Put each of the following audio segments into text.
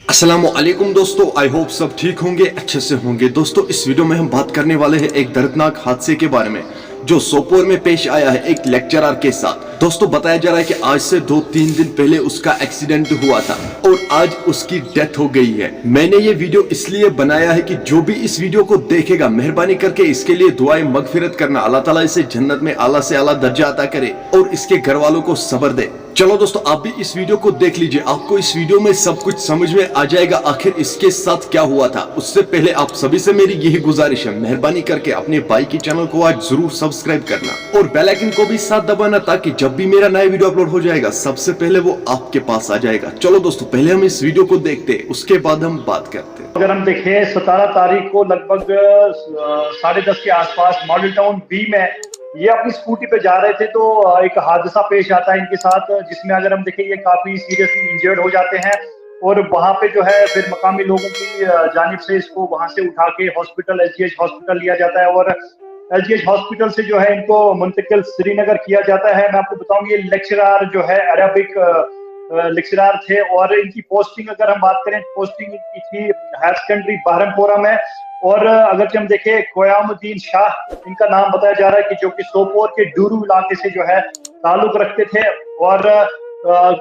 अस्सलामुअलैकुम दोस्तों, I hope सब ठीक होंगे, अच्छे से होंगे। दोस्तों इस वीडियो में हम बात करने वाले हैं एक दर्दनाक हादसे के बारे में जो सोपोर में पेश आया है एक लेक्चरर के साथ। दोस्तों बताया जा रहा है कि आज से 2-3 दिन पहले उसका एक्सीडेंट हुआ था और आज उसकी डेथ हो गई है। मैंने ये वीडियो इसलिए बनाया है कि जो भी इस वीडियो को देखेगा मेहरबानी करके इसके लिए दुआएं मगफिरत करना, अल्लाह ताला इसे जन्नत में आला से आला दर्जा अता करे और इसके घर वालों को सब्र दे। चलो दोस्तों आप भी इस वीडियो को देख लीजिए, आपको इस वीडियो में सब कुछ समझ में आ जाएगा आखिर इसके साथ क्या हुआ था। उससे पहले आप सभी से मेरी यही गुजारिश है, मेहरबानी करके अपने भाई की चैनल को आज जरूर सब्सक्राइब करना और बेल आइकन को भी साथ दबाना ताकि जब भी मेरा नया वीडियो अपलोड हो जाएगा सबसे पहले वो आपके पास आ जाएगा। चलो दोस्तों पहले हम इस वीडियो को देखते हैं, उसके बाद हम बात करते हैं। अगर हम देखें 17 तारीख को लगभग 10:30 के आसपास मॉडल टाउन बी में ये अपनी स्कूटी पे जा रहे थे तो एक हादसा पेश आता है इनके साथ, जिसमें अगर हम देखें ये काफी सीरियसली इंजर्ड हो जाते हैं और वहां पे जो है फिर मकामी लोगों की जानिब से इसको वहां से उठा के हॉस्पिटल एसजीएच हॉस्पिटल लिया जाता है और एसजीएच हॉस्पिटल से जो है इनको मुंतकिल श्रीनगर किया जाता है। मैं आपको बताऊं ये लेक्चरर जो है अरबिक लेक्चरर थे और इनकी पोस्टिंग अगर हम बात करें पोस्टिंग इनकी थी हायर सेकेंडरी बहरमपुरा में और अगर हम देखें क़यामुद्दीन शाह इनका नाम बताया जा रहा है कि जो कि सोपोर के डूरू इलाके से जो है ताल्लुक रखते थे और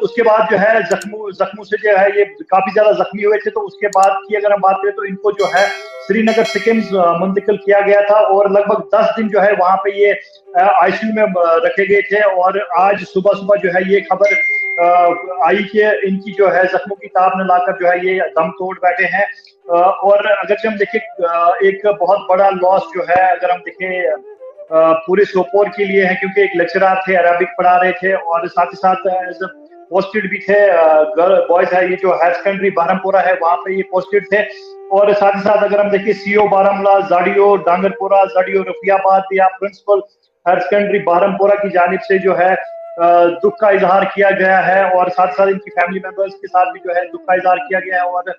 उसके बाद जो है जख्मों से जो है ये काफी ज्यादा जख्मी हुए थे। तो उसके बाद की अगर हम बात करें तो इनको जो है श्रीनगर सिकिम्स मुंतकिल किया गया था और लगभग 10 दिन जो है वहां पे ये आईसीयू में रखे गए थे और आज सुबह सुबह जो है ये खबर आई कि इनकी जो है जख्मों की ताब न लाकर जो है ये दम तोड़ बैठे हैं। और अगर हम देखें एक बहुत बड़ा लॉस जो है अगर हम देखें पूरे सोपोर के लिए है, क्योंकि एक लेक्चरर थे अरबिक पढ़ा रहे थे और साथ ही साथ पोस्टेड भी थे बॉयज है ये जो हायर सेकेंडरी बहरमपुरा है वहां पे ये पोस्टेड थे और साथ ही साथ अगर हम देखिए सीओ बारामूला जाडियो डांगरपुरा जाडियो रफियाबाद या प्रिंसिपल हायर सेकेंडरी बहरमपुरा की जानिब से जो है दुख का इजहार किया गया है और साथ साथ इनकी फैमिली मेंबर्स के साथ भी जो है दुख का इजहार किया गया है और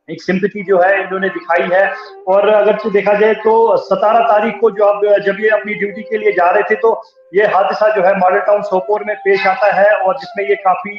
एक सिंपैथी जो है इन्होंने दिखाई है। और अगर तो देखा जाए तो 17 तारीख को जब ये अपनी ड्यूटी के लिए जा रहे थे तो ये हादसा जो है मॉडल टाउन सोपोर में पेश आता है और जिसमें ये काफी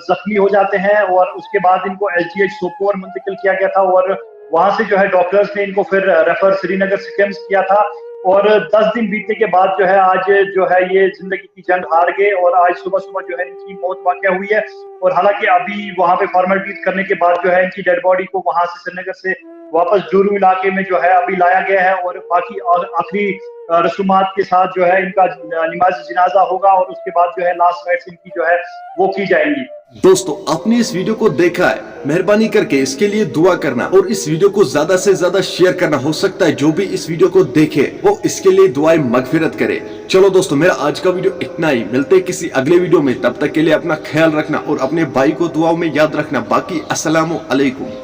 जख्मी हो जाते हैं और उसके बाद इनको एसजीएच सोपोर मुंतकिल किया गया था और वहां से जो है डॉक्टर्स ने इनको फिर रेफर श्रीनगर सिकिम्स किया था और 10 दिन बीतने के बाद जो है आज जो है ये जिंदगी की जंग हार गए और आज सुबह सुबह जो है इनकी मौत वाक़या हुई है। और हालांकि अभी वहां पे फॉर्मेलिटीज करने के बाद जो है इनकी डेड बॉडी को वहां से श्रीनगर से वापस डूरू इलाके में जो है अभी लाया गया है और बाकी आखिरी रसूमात के साथ जो है इनका नमाज जनाजा होगा और उसके बाद जो है लास्ट राइट्स इनकी जो है वो की जाएंगी। दोस्तों आपने इस वीडियो को देखा है, मेहरबानी करके इसके लिए दुआ करना और इस वीडियो को ज्यादा से ज्यादा शेयर करना। हो सकता है जो भी इस वीडियो को देखे वो इसके लिए दुआएं मगफिरत करे। चलो दोस्तों मेरा आज का वीडियो इतना ही, मिलते हैं किसी अगले वीडियो में, तब तक के लिए अपना ख्याल रखना और अपने भाई को दुआओं में याद रखना। बाकी अस्सलामु अलैकुम।